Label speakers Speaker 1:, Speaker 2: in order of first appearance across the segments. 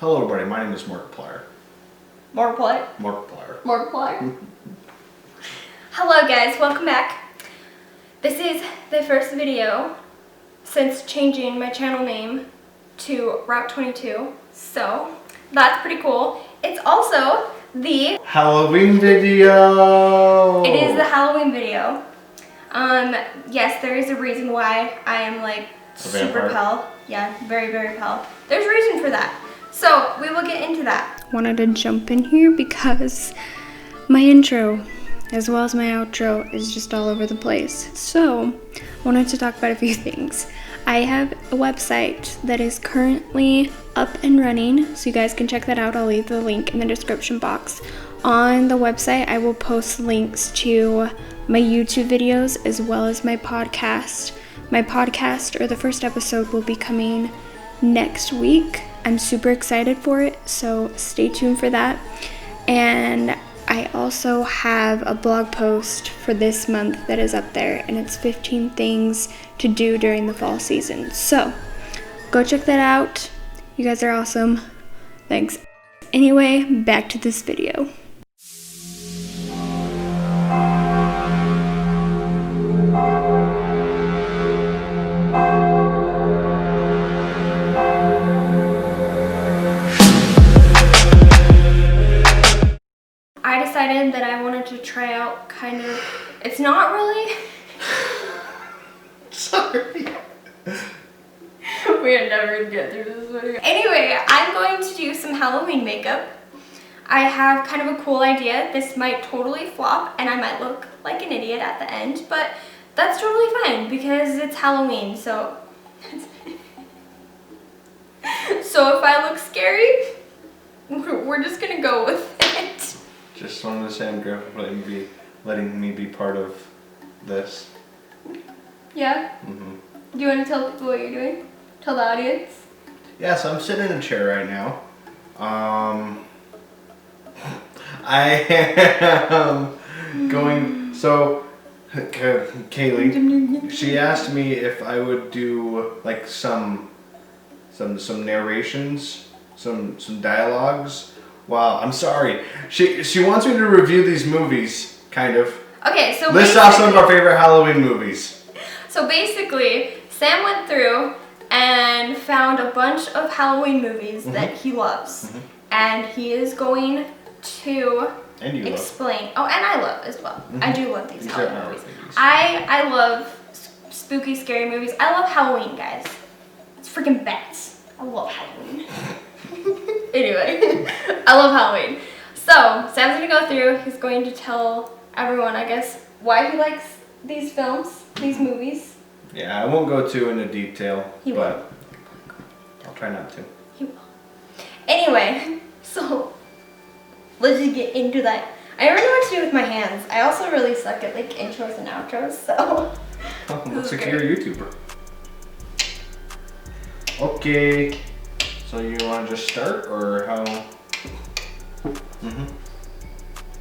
Speaker 1: Hello everybody, my name is Markiplier.
Speaker 2: Markiplier?
Speaker 1: Markiplier.
Speaker 2: Markiplier? Hello guys, welcome back. This is the first video since changing my channel name to Route 22, so that's pretty cool. It's also the
Speaker 1: Halloween video!
Speaker 2: It is the Halloween video. Yes, there is a reason why I am like super pale. Yeah, very, very pale. There's a reason for that. So we will get into that. Wanted to jump in here because my intro as well as my outro is just all over the place. So wanted to talk about a few things. I have a website that is currently up and running, so you guys can check that out. I'll leave the link in the description box. On the website, I will post links to my YouTube videos as well as my podcast. My podcast, or the first episode, will be coming next week. I'm super excited for it, so stay tuned for that. And I also have a blog post for this month that is up there, and it's 15 things to do during the fall season. So go check that out. You guys are awesome. Thanks. Anyway, back to this video. I decided that I wanted to try out kind of, it's not really.
Speaker 1: Sorry.
Speaker 2: We're never gonna get through this video. Anyway, I'm going to do some Halloween makeup. I have kind of a cool idea. This might totally flop and I might look like an idiot at the end, but that's totally fine because it's Halloween, so. So if I look scary, we're just gonna go with it.
Speaker 1: Just wanted to say I'm grateful for letting me be part of this.
Speaker 2: Yeah? Mm-hmm. Do you want to tell people what you're doing? Tell the audience?
Speaker 1: Yeah, so I'm sitting in a chair right now. I am going, so Kaylee, she asked me if I would do like some narrations, some dialogues. Wow, I'm sorry. She wants me to review these movies, kind of.
Speaker 2: Okay, so
Speaker 1: list off some of our favorite Halloween movies.
Speaker 2: So basically, Sam went through and found a bunch of Halloween movies that he loves. And he is going to explain. Oh, and I love as well. I do love these Halloween movies. I love spooky, scary movies. I love Halloween, guys. It's freaking bats. I love Halloween. Anyway, I love Halloween. So, Sam's gonna go through, he's going to tell everyone, I guess, why he likes these films, these movies.
Speaker 1: Yeah, I won't go too into detail,
Speaker 2: He will.
Speaker 1: I'll try not to.
Speaker 2: He will. Anyway, so, let's just get into that. I never know what to do with my hands. I also really suck at like intros and outros, so.
Speaker 1: Looks like you're a YouTuber. Okay. So you want to just start, or how?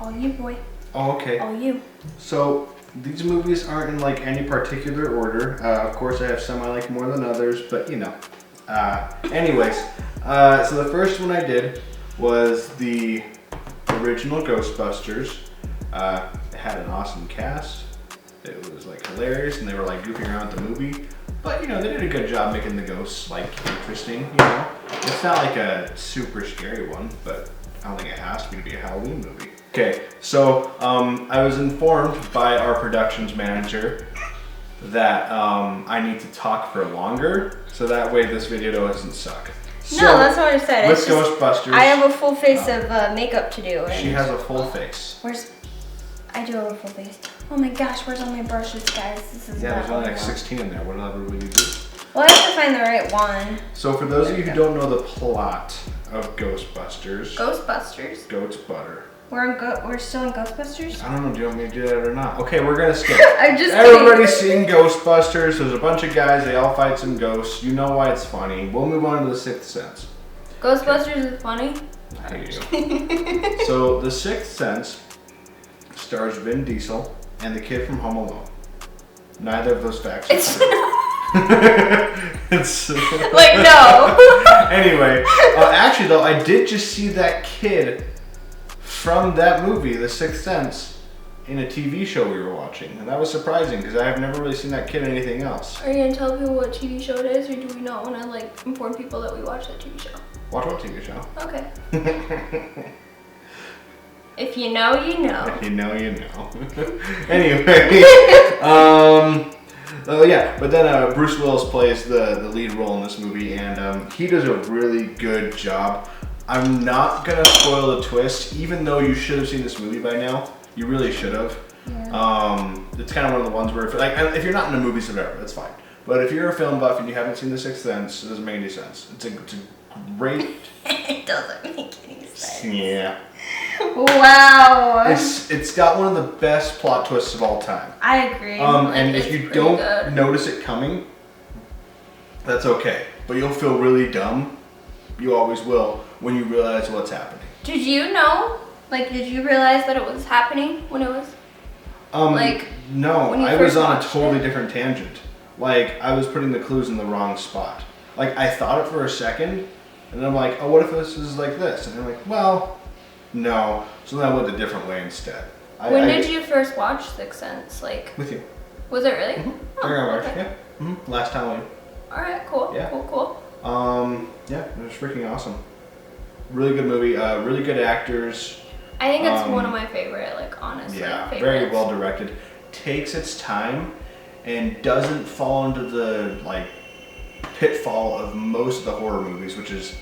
Speaker 2: All you, boy.
Speaker 1: Oh, okay.
Speaker 2: All you.
Speaker 1: So these movies aren't in like any particular order. Of course, I have some I like more than others, but you know. Anyways, so the first one I did was the original Ghostbusters. It had an awesome cast. It was like hilarious, and they were like goofing around with the movie. But you know, they did a good job making the ghosts like interesting, you know. It's not like a super scary one, but I don't think it has to be a Halloween movie. Okay, so I was informed by our productions manager that I need to talk for longer, so that way this video doesn't suck. So,
Speaker 2: no, that's what I said.
Speaker 1: With Ghostbusters,
Speaker 2: I have a full face of makeup to do.
Speaker 1: She has a full face.
Speaker 2: I do have a full face. Oh my gosh, where's all my brushes, guys? This is
Speaker 1: there's only like 16 in there. Whatever will you do?
Speaker 2: Well, I have to find the right one.
Speaker 1: So for those of you who don't know the plot of Ghostbusters.
Speaker 2: Ghostbusters?
Speaker 1: Goat's butter.
Speaker 2: We're still in Ghostbusters?
Speaker 1: I don't know, do you want me to do that or not? Okay, we're gonna skip.
Speaker 2: I'm just
Speaker 1: Everybody's seen Ghostbusters. There's a bunch of guys, they all fight some ghosts. You know why it's funny. We'll move on to The Sixth Sense.
Speaker 2: Ghostbusters is funny?
Speaker 1: I hate you. So The Sixth Sense stars Vin Diesel and the kid from Home Alone. Neither of those facts are true. It's
Speaker 2: like, no.
Speaker 1: Anyway, actually though, I did just see that kid from that movie, The Sixth Sense, in a TV show we were watching, and that was surprising because I have never really seen that kid in anything else.
Speaker 2: Are you gonna tell people what TV show it is, or do we not want to like inform people that we watch that TV show?
Speaker 1: Watch what TV show?
Speaker 2: Okay. If you know, you know.
Speaker 1: If you know, you know. Anyway, oh yeah, but then Bruce Willis plays the lead role in this movie, and he does a really good job. I'm not gonna spoil the twist, even though you should have seen this movie by now. You really should have. Yeah. It's kind of one of the ones where, if you're not into movies or whatever, that's fine. But if you're a film buff and you haven't seen The Sixth Sense, it doesn't make any sense. It's a great.
Speaker 2: It doesn't make any sense.
Speaker 1: Yeah.
Speaker 2: Wow.
Speaker 1: It's got one of the best plot twists of all time.
Speaker 2: I agree.
Speaker 1: And if you don't notice it coming, that's okay. But you'll feel really dumb. You always will when you realize what's happening.
Speaker 2: Did you know? Like, did you realize that it was happening when it was?
Speaker 1: No, I was on a totally different tangent. Like, I was putting the clues in the wrong spot. Like, I thought it for a second, and then I'm like, oh, what if this is like this? And I'm like, well, no. So then I went a different way instead.
Speaker 2: When did you first watch Sixth Sense? Like,
Speaker 1: with you.
Speaker 2: Was it really?
Speaker 1: Mm-hmm.
Speaker 2: Oh,
Speaker 1: During our
Speaker 2: okay.
Speaker 1: Yeah. Mm-hmm. Last Halloween.
Speaker 2: All right, cool.
Speaker 1: Yeah.
Speaker 2: Cool.
Speaker 1: Yeah, it was freaking awesome. Really good movie. Really good actors.
Speaker 2: I think it's one of my favorite, like, honestly,
Speaker 1: yeah,
Speaker 2: favorites.
Speaker 1: Very well directed. Takes its time and doesn't fall into the, like, pitfall of most of the horror movies, which is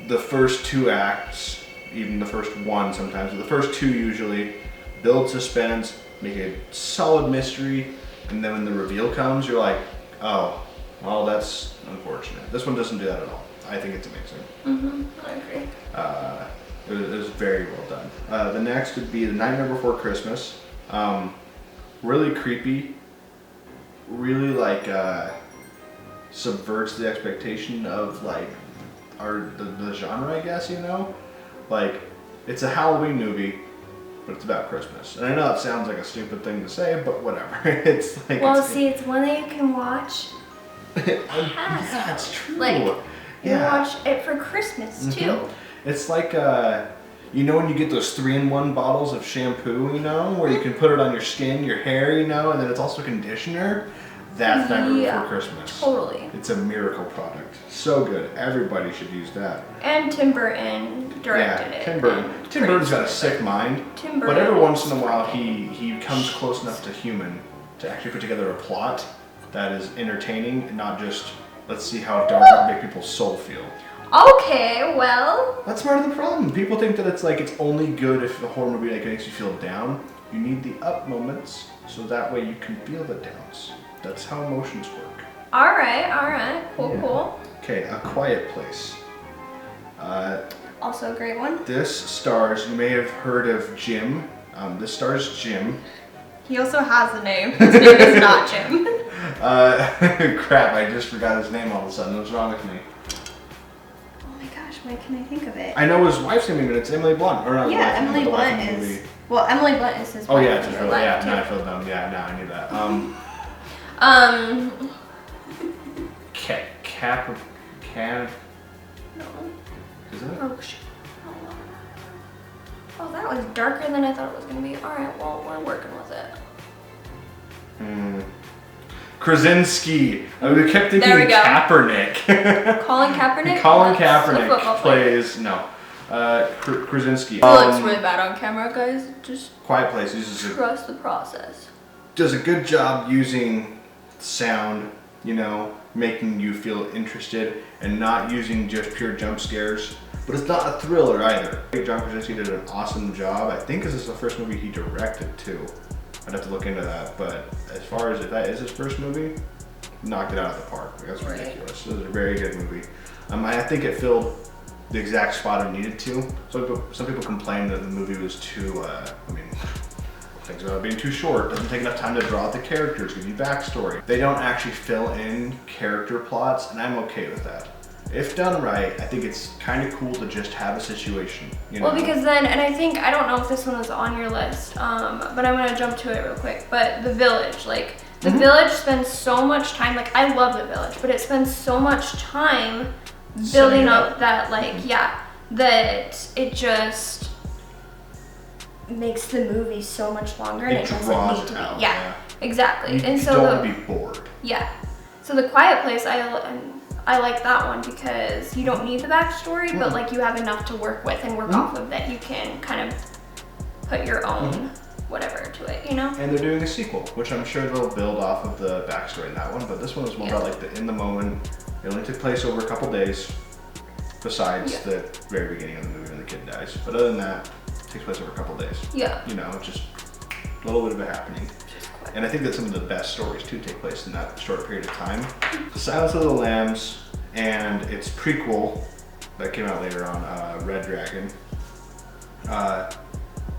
Speaker 1: the first two acts, even the first one sometimes, but the first two usually build suspense, make a solid mystery, and then when the reveal comes, you're like, oh, well, that's unfortunate. This one doesn't do that at all. I think it's amazing.
Speaker 2: I agree.
Speaker 1: It was very well done. The next would be The Nightmare Before Christmas. Really creepy. Really like subverts the expectation of like the genre, I guess, you know? Like, it's a Halloween movie, but it's about Christmas. And I know that sounds like a stupid thing to say, but whatever. It's like,
Speaker 2: it's one that you can watch.
Speaker 1: Yeah, it's true.
Speaker 2: Like, you watch it for Christmas too.
Speaker 1: It's like, you know when you get those 3-in-1 bottles of shampoo, you know, where you can put it on your skin, your hair, you know, and then it's also conditioner? That's Nightmare Before Christmas.
Speaker 2: Totally.
Speaker 1: It's a miracle product. So good. Everybody should use that.
Speaker 2: And Tim Burton directed it.
Speaker 1: Tim Burton. Tim Burton's got a sick mind. But every once in a while, he comes close enough to human to actually put together a plot that is entertaining and not just, let's see how dark it can make people's soul feel.
Speaker 2: Okay, well.
Speaker 1: That's part of the problem. People think that it's like it's only good if the horror movie like makes you feel down. You need the up moments so that way you can feel the downs. That's how emotions work.
Speaker 2: All right. Cool.
Speaker 1: Okay, A Quiet Place.
Speaker 2: Also a great one.
Speaker 1: This stars, you may have heard of Jim. This stars Jim.
Speaker 2: He also has a name. His name is not Jim.
Speaker 1: Crap, I just forgot his name all of a sudden. What's wrong with me?
Speaker 2: Why can I think of it?
Speaker 1: I know his wife's name, but it's Emily Blunt. Or not
Speaker 2: yeah, Emily Blunt is. Well, Emily Blunt is his wife.
Speaker 1: Oh yeah, it's his real. Yeah, now I feel dumb. Yeah, now I knew that. Can.
Speaker 2: No.
Speaker 1: Is it?
Speaker 2: Oh shit. Oh, that was darker than I thought it was gonna be. All right, well, we're working with it.
Speaker 1: Krasinski. I kept thinking Kaepernick.
Speaker 2: Colin Kaepernick?
Speaker 1: Colin Kaepernick plays, Krasinski.
Speaker 2: He looks really bad on camera, guys. Just
Speaker 1: Quiet Place
Speaker 2: trust the process.
Speaker 1: Does a good job using sound, you know, making you feel interested and not using just pure jump scares. But it's not a thriller either. John Krasinski did an awesome job. I think this is the first movie he directed too. I'd have to look into that, but as far as if that is his first movie, knocked it out of the park. That's ridiculous. It was a very good movie. I think it filled the exact spot it needed to. Some people complain that the movie was too, things about it being too short. Doesn't take enough time to draw out the characters, give you backstory. They don't actually fill in character plots, and I'm okay with that. If done right, I think it's kind of cool to just have a situation. You know?
Speaker 2: Well, because then, and I don't know if this one was on your list, but I'm gonna jump to it real quick. But The Village, like, The Village spends so much time, like I love The Village, but it spends so much time building up that that it just makes the movie so much longer and it doesn't need to be. Yeah, exactly.
Speaker 1: And so don't want to be bored.
Speaker 2: Yeah. So The Quiet Place, I like that one because you don't need the backstory, but like you have enough to work with and work off of that you can kind of put your own whatever to it, you know?
Speaker 1: And they're doing a sequel, which I'm sure they'll build off of the backstory in that one, but this one was more about like the in the moment. It only took place over a couple days, besides the very beginning of the movie when the kid dies. But other than that, it takes place over a couple days. Yeah. You know, just a little bit of it happening. And I think that some of the best stories too take place in that short period of time. Silence of the Lambs and its prequel that came out later on, Red Dragon.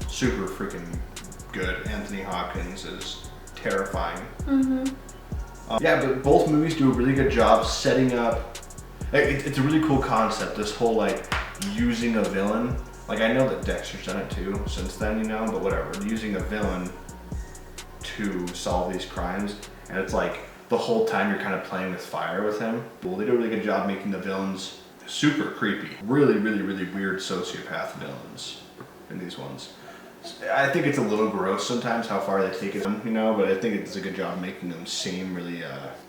Speaker 1: Super freaking good. Anthony Hopkins is terrifying. Yeah, but both movies do a really good job setting up. It's a really cool concept. This whole like using a villain. Like I know that Dexter's done it too since then, you know, but whatever. Using a villain to solve these crimes, and it's like the whole time you're kind of playing with fire with him. Well, they do a really good job making the villains super creepy. Really, really, really weird sociopath villains in these ones. I think it's a little gross sometimes how far they take it, you know, but I think it's a good job making them seem really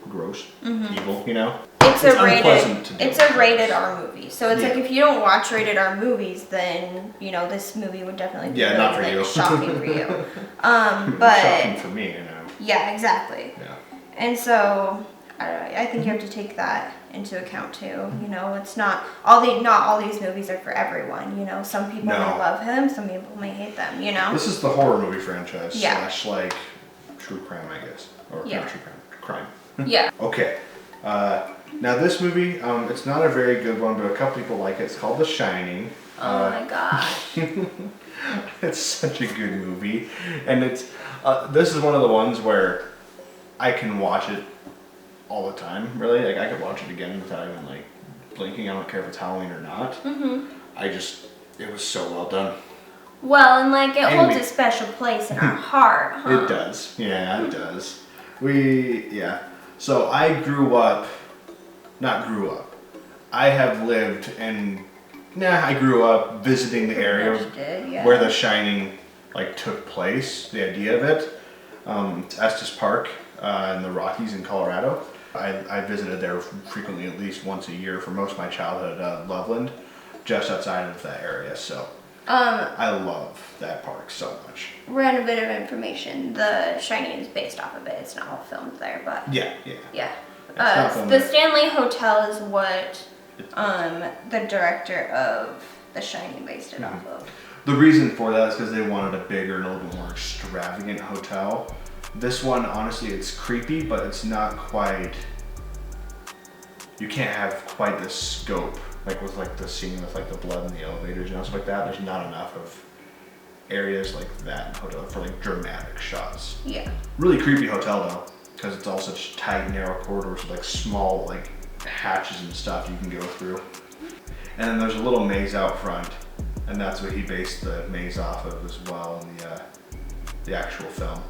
Speaker 1: gross, evil, you know.
Speaker 2: It's a rated R movie, so it's like if you don't watch rated R movies, then you know this movie would definitely be really,
Speaker 1: not for you.
Speaker 2: Shocking for you. But
Speaker 1: shocking for me, you know.
Speaker 2: Yeah, exactly. Yeah. And so I think you have to take that into account too. You know, it's not all these movies are for everyone. You know, some people may love him, some people may hate them. You know.
Speaker 1: This is the horror movie franchise slash like true crime, I guess, or not true crime.
Speaker 2: Yeah.
Speaker 1: Okay. Now this movie, it's not a very good one, but a couple people like it. It's called The Shining.
Speaker 2: Oh my gosh.
Speaker 1: It's such a good movie, and it's this is one of the ones where I can watch it all the time. Really, like I could watch it again without even like blinking. I don't care if it's Halloween or not. It was so well done.
Speaker 2: Well, and like it holds a special place in our heart. Huh?
Speaker 1: It does. Yeah, it does. So I have lived and I grew up visiting the area where The Shining like took place. The idea of it, it's Estes Park in the Rockies in Colorado. I visited there frequently, at least once a year for most of my childhood. Loveland, just outside of that area. So I love that park so much.
Speaker 2: Random bit of information: The Shining is based off of it. It's not all filmed there, but yeah. The Stanley Hotel is what the director of The Shining based it off of.
Speaker 1: The reason for that is because they wanted a bigger and a little bit more extravagant hotel. This one, honestly, it's creepy, but it's not quite. You can't have quite the scope, like with like the scene with like the blood in the elevators and stuff like that. There's not enough of areas like that in the hotel for like dramatic shots.
Speaker 2: Yeah.
Speaker 1: Really creepy hotel though, because it's all such tight, narrow corridors with like small like hatches and stuff you can go through. And then there's a little maze out front, and that's what he based the maze off of as well in the actual film.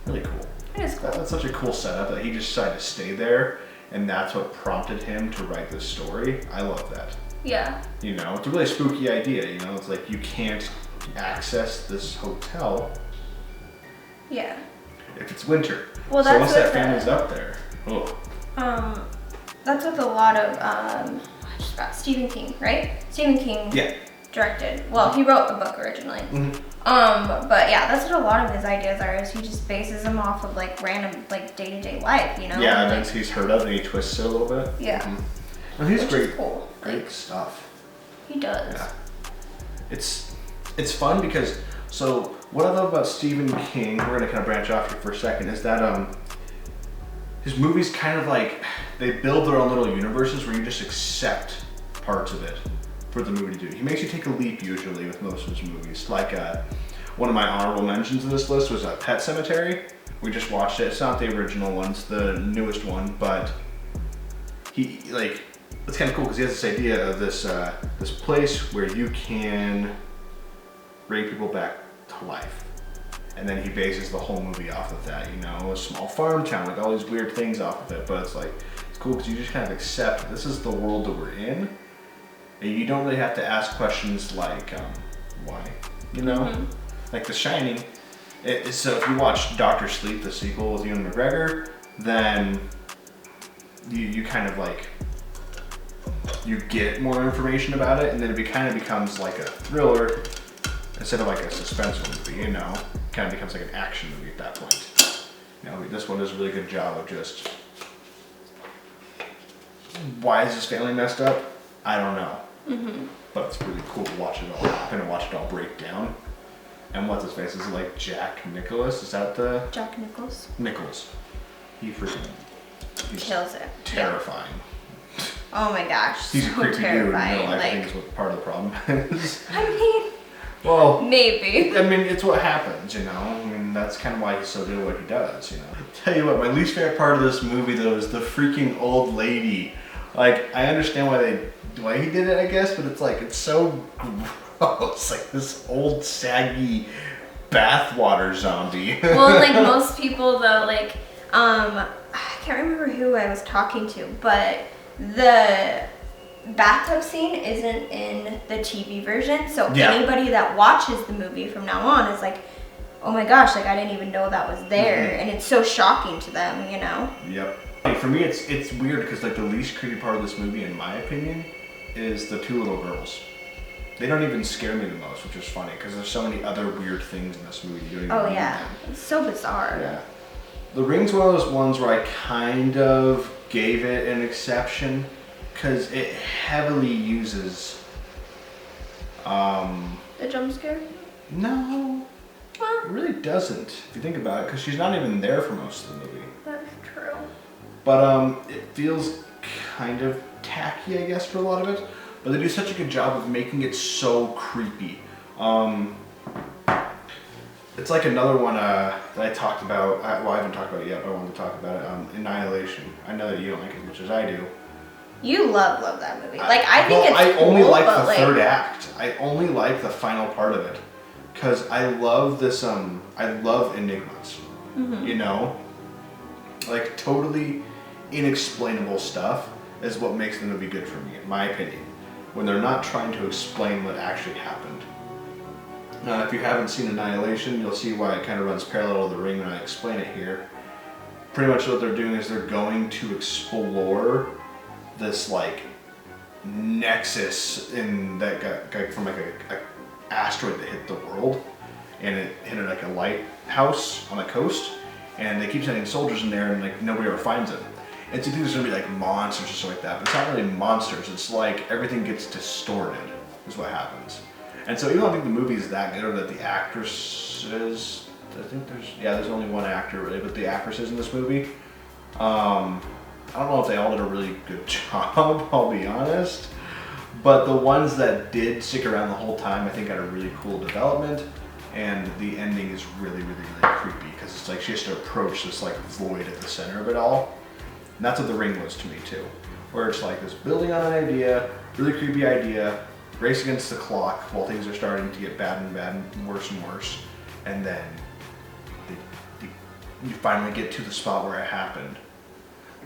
Speaker 1: Really cool.
Speaker 2: It is cool.
Speaker 1: That's such a cool setup that he just decided to stay there, and that's what prompted him to write this story. I love that.
Speaker 2: Yeah.
Speaker 1: You know, it's a really spooky idea, you know? It's like you can't access this hotel.
Speaker 2: Yeah.
Speaker 1: If it's winter.
Speaker 2: Well,
Speaker 1: so once that family's up there.
Speaker 2: That's with a lot of Stephen King, right? Stephen King directed. Well, he wrote the book originally. But yeah, that's what a lot of his ideas are. Is he just bases them off of like random like day-to-day life, you know?
Speaker 1: Yeah, events he's heard of, and he twists it a little bit.
Speaker 2: Yeah.
Speaker 1: And he's great.
Speaker 2: Cool.
Speaker 1: Great stuff.
Speaker 2: He does.
Speaker 1: Yeah. It's fun because what I love about Stephen King, we're gonna kind of branch off here for a second, is that his movies kind of like they build their own little universes where you just accept parts of it for the movie to do. He makes you take a leap usually with most of his movies. Like one of my honorable mentions in this list was Pet Sematary. We just watched it. It's not the original one, it's the newest one, but it's kind of cool because he has this idea of this place where you can bring people back to life. And then he bases the whole movie off of that, you know, a small farm town with all these weird things off of it. But it's like, it's cool because you just kind of accept this is the world that we're in. And you don't really have to ask questions like, why? You know? Mm-hmm. Like The Shining. So if you watch Dr. Sleep, the sequel with Ewan McGregor, then you kind of like, you get more information about it, and then it kind of becomes like a thriller instead of like a suspense movie, you know? It kind of becomes like an action movie at that point. You know, this one does a really good job of just, why is this family messed up? I don't know. Mm-hmm. But it's really cool to watch it all happen and watch it all break down. And what's his face? Is it like Jack Nicholas? Is that the...
Speaker 2: Jack Nichols?
Speaker 1: Nichols. He freaking...
Speaker 2: kills it.
Speaker 1: Terrifying.
Speaker 2: Yeah. Oh my gosh.
Speaker 1: He's
Speaker 2: so
Speaker 1: a creepy
Speaker 2: terrifying.
Speaker 1: dude in real life.
Speaker 2: Like,
Speaker 1: I think is what part of the problem is.
Speaker 2: I mean...
Speaker 1: Well...
Speaker 2: maybe.
Speaker 1: I mean, it's what happens, you know? I mean, that's kind of why he's so good at what he does, you know? I'll tell you what, my least favorite part of this movie, though, is the freaking old lady. Like, I understand why he did it, I guess, but it's like, it's so gross. Like this old, saggy bathwater zombie.
Speaker 2: Well, like most people, though, like, I can't remember who I was talking to, but the bathtub scene isn't in the TV version, so anybody that watches the movie from now on is like, oh my gosh, like I didn't even know that was there, and it's so shocking to them, you know?
Speaker 1: Yep. For me, it's weird because like the least creepy part of this movie, in my opinion, is the two little girls. They don't even scare me the most, which is funny because there's so many other weird things in this movie. You don't even
Speaker 2: know them. It's so bizarre.
Speaker 1: Yeah. The Ring's one of those ones where I kind of gave it an exception because it heavily uses.
Speaker 2: The jump scare?
Speaker 1: No. It really doesn't, if you think about it, because she's not even there for most of the movie.
Speaker 2: That's true.
Speaker 1: But it feels kind of tacky, I guess, for a lot of it. But they do such a good job of making it so creepy. It's like another one that I talked about. Well, I haven't talked about it yet, but I wanted to talk about it. Annihilation. I know that you don't like it as much as I do.
Speaker 2: You love that movie. Like I think it's
Speaker 1: I
Speaker 2: cool,
Speaker 1: only like
Speaker 2: but
Speaker 1: the third act. I only like the final part of it because I love this. I love enigmas. Mm-hmm. You know, like totally inexplainable stuff is what makes the movie good for me, in my opinion. When they're not trying to explain what actually happened. If you haven't seen Annihilation, you'll see why it kind of runs parallel to The Ring when I explain it here. Pretty much what they're doing is they're going to explore this like nexus in that got from like a asteroid that hit the world, and it hit like a lighthouse on the coast, and they keep sending soldiers in there, and like nobody ever finds it. And so you think there's gonna be like monsters or something like that, but it's not really monsters. It's like everything gets distorted, is what happens. And so even though I think the movie is that good, or that the actresses, I think there's only one actor really, but the actresses in this movie, I don't know if they all did a really good job, I'll be honest. But the ones that did stick around the whole time, I think had a really cool development. And the ending is really, really, really creepy because it's like she has to approach this like void at the center of it all. And that's what The Ring was to me too. Where it's like this building on an idea, really creepy idea, race against the clock while things are starting to get bad and worse and worse. And then you finally get to the spot where it happened.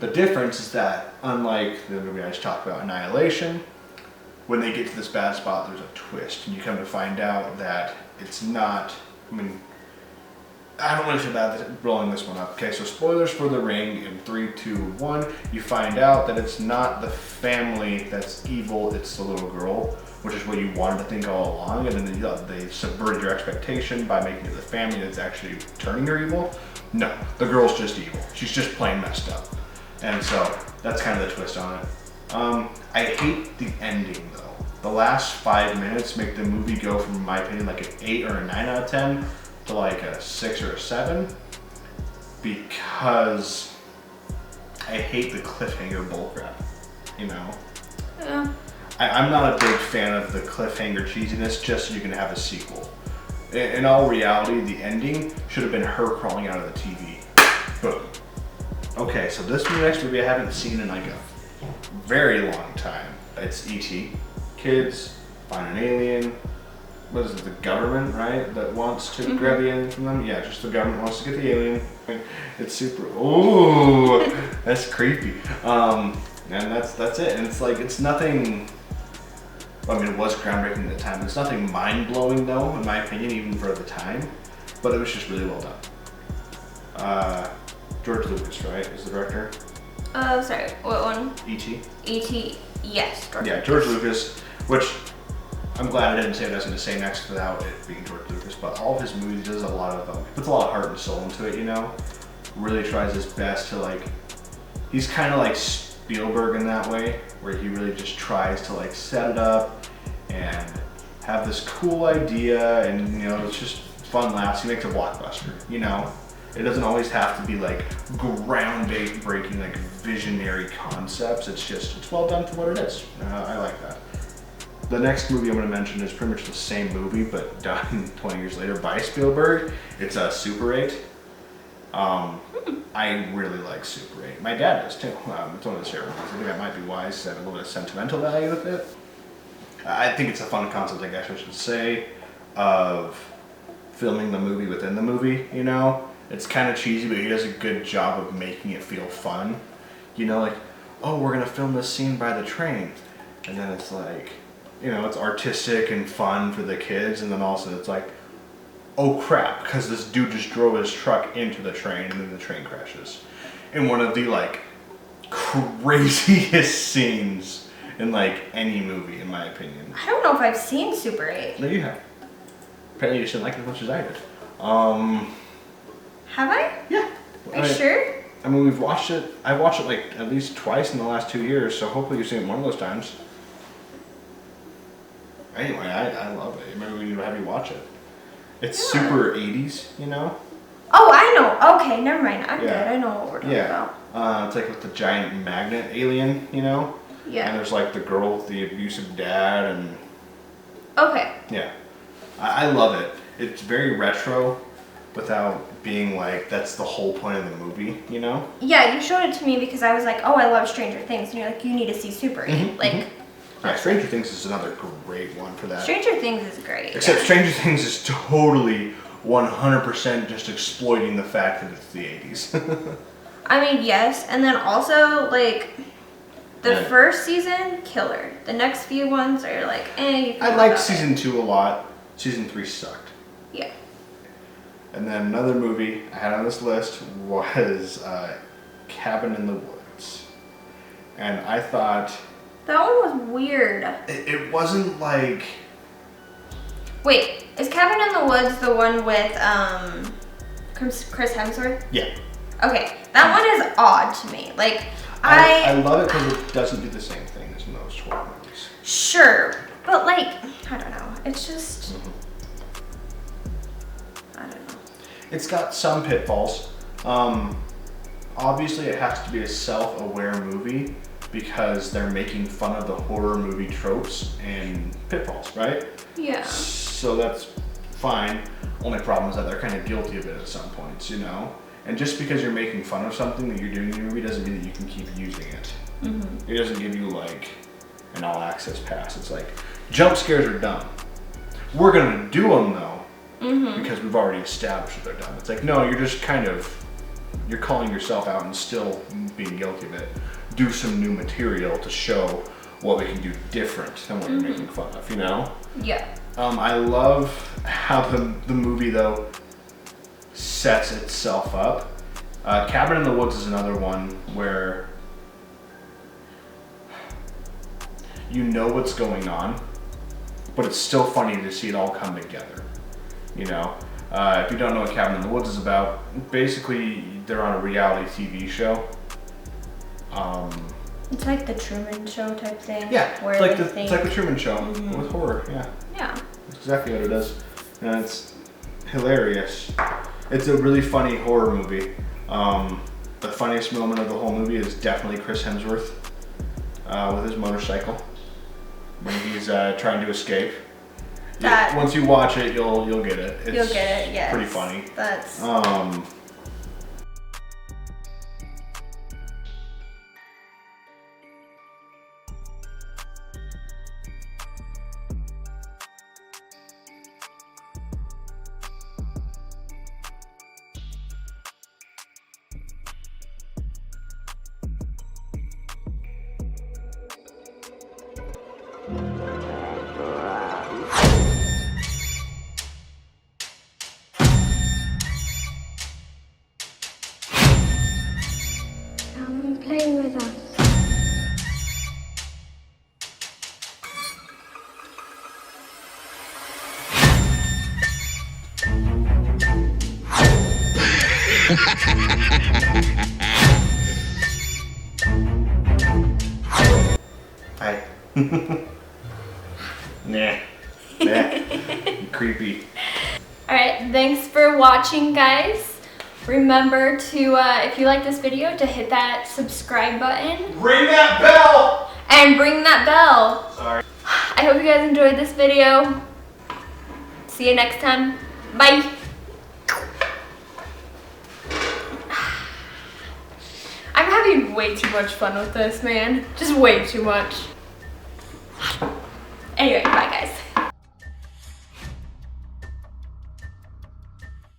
Speaker 1: The difference is that, unlike the movie I just talked about, Annihilation, when they get to this bad spot, there's a twist. And you come to find out that it's not, I mean, I don't really feel bad rolling this one up. Okay, so spoilers for The Ring in 3, 2, 1. You find out that it's not the family that's evil, it's the little girl, which is what you wanted to think all along. And then they subverted your expectation by making it the family that's actually turning her evil. No, the girl's just evil. She's just plain messed up. And so that's kind of the twist on it. I hate the ending though. The last 5 minutes make the movie go from, in my opinion, like an 8 or a 9 out of 10 to like a 6 or a 7, because I hate the cliffhanger bullcrap, you know?
Speaker 2: Yeah.
Speaker 1: I'm not a big fan of the cliffhanger cheesiness just so you can have a sequel. In all reality, the ending should have been her crawling out of the TV. Boom. Okay, so this next movie I haven't seen in like a very long time. It's E.T. Kids, find an alien, what is it, the government, right, that wants to grab the alien from them? Yeah, just the government wants to get the alien. It's super, ooh, that's creepy. And that's it. And it's like, it's nothing, I mean, it was groundbreaking at the time. It's nothing mind-blowing though, in my opinion, even for the time. But it was just really well done. George Lucas, right, is the director?
Speaker 2: Sorry, what one?
Speaker 1: E.T.
Speaker 2: E.T. Yes, George.
Speaker 1: Yeah, George Lucas, which I'm glad I didn't say what I was going to say next without it being George Lucas, but all of his movies does a lot of, puts a lot of heart and soul into it, you know? Really tries his best to like, he's kind of like Spielberg in that way, where he really just tries to like set it up and have this cool idea and, you know, it's just fun laughs. He makes a blockbuster, you know? It doesn't always have to be like groundbreaking, like visionary concepts. It's just, it's well done for what it is. I like that. The next movie I'm going to mention is pretty much the same movie, but done 20 years later by Spielberg. It's Super 8. I really like Super 8. My dad does too. It's one of his favorite movies. I think that might be why it's a little bit of sentimental value with it. I think it's a fun concept, I guess I should say, of filming the movie within the movie, you know? It's kind of cheesy, but he does a good job of making it feel fun. You know, like, oh, we're going to film this scene by the train. And then it's like, you know, it's artistic and fun for the kids. And then also it's like, oh crap, because this dude just drove his truck into the train and then the train crashes. In one of the, like, craziest scenes in, like, any movie, in my opinion.
Speaker 2: I don't know if I've seen Super 8.
Speaker 1: No, you have. Apparently you just didn't like it as much as I did.
Speaker 2: Have I?
Speaker 1: Yeah.
Speaker 2: Are you sure?
Speaker 1: I mean, we've watched it. I've watched it like at least twice in the last 2 years, so hopefully you've seen it one of those times. Anyway, I love it. Maybe we need to have you watch it. It's super 80s, you know?
Speaker 2: Oh, I know. Okay, never mind. I'm good. I know what we're talking about.
Speaker 1: It's like with the giant magnet alien, you know?
Speaker 2: Yeah.
Speaker 1: And there's like the girl with the abusive dad and...
Speaker 2: Okay.
Speaker 1: Yeah. I love it. It's very retro without being like, that's the whole point of the movie, you know?
Speaker 2: Yeah, you showed it to me because I was like, oh, I love Stranger Things. And you're like, you need to see Super 8.
Speaker 1: Yeah, Stranger Things is another great one for that.
Speaker 2: Stranger Things is great.
Speaker 1: Except Stranger Things is totally 100% just exploiting the fact that it's the 80s.
Speaker 2: I mean, yes. And then also, like, the first season, killer. The next few ones are like, eh.
Speaker 1: I liked season 2 a lot. Season 3 sucked.
Speaker 2: Yeah.
Speaker 1: And then another movie I had on this list was Cabin in the Woods. And I thought...
Speaker 2: That one was weird.
Speaker 1: It wasn't like...
Speaker 2: Wait, is Cabin in the Woods the one with Chris Hemsworth?
Speaker 1: Yeah.
Speaker 2: Okay, that one is odd to me. Like,
Speaker 1: I love it because it doesn't do the same thing as most horror movies.
Speaker 2: Sure, but like, I don't know. It's just... I don't know.
Speaker 1: It's got some pitfalls. Obviously, it has to be a self-aware movie because they're making fun of the horror movie tropes and pitfalls, right?
Speaker 2: Yeah.
Speaker 1: So that's fine. Only problem is that they're kind of guilty of it at some points, you know? And just because you're making fun of something that you're doing in your movie doesn't mean that you can keep using it. It doesn't give you like an all-access pass. It's like, jump scares are dumb. We're gonna do them though, because we've already established that they're dumb. It's like, no, you're just kind of, you're calling yourself out and still being guilty of it. Do some new material to show what we can do different than what you're making fun of, you know?
Speaker 2: Yeah.
Speaker 1: I love how the movie, though, sets itself up. Cabin in the Woods is another one where you know what's going on, but it's still funny to see it all come together, you know? If you don't know what Cabin in the Woods is about, basically they're on a reality TV show.
Speaker 2: It's like the Truman Show type thing.
Speaker 1: Yeah,
Speaker 2: where
Speaker 1: it's like the Truman Show with horror, yeah.
Speaker 2: Yeah.
Speaker 1: That's exactly what it is. And it's hilarious. It's a really funny horror movie. The funniest moment of the whole movie is definitely Chris Hemsworth with his motorcycle when he's trying to escape. Once you watch it, you'll get it.
Speaker 2: You'll get it, yes.
Speaker 1: Pretty funny.
Speaker 2: That's...
Speaker 1: Hi. Nah. Nah. Creepy.
Speaker 2: Alright, thanks for watching, guys. Remember to, if you like this video, to hit that subscribe button.
Speaker 1: Ring that bell!
Speaker 2: And ring that bell.
Speaker 1: Sorry.
Speaker 2: I hope you guys enjoyed this video. See you next time. Bye. I'm having way too much fun with this, man. Just way too much.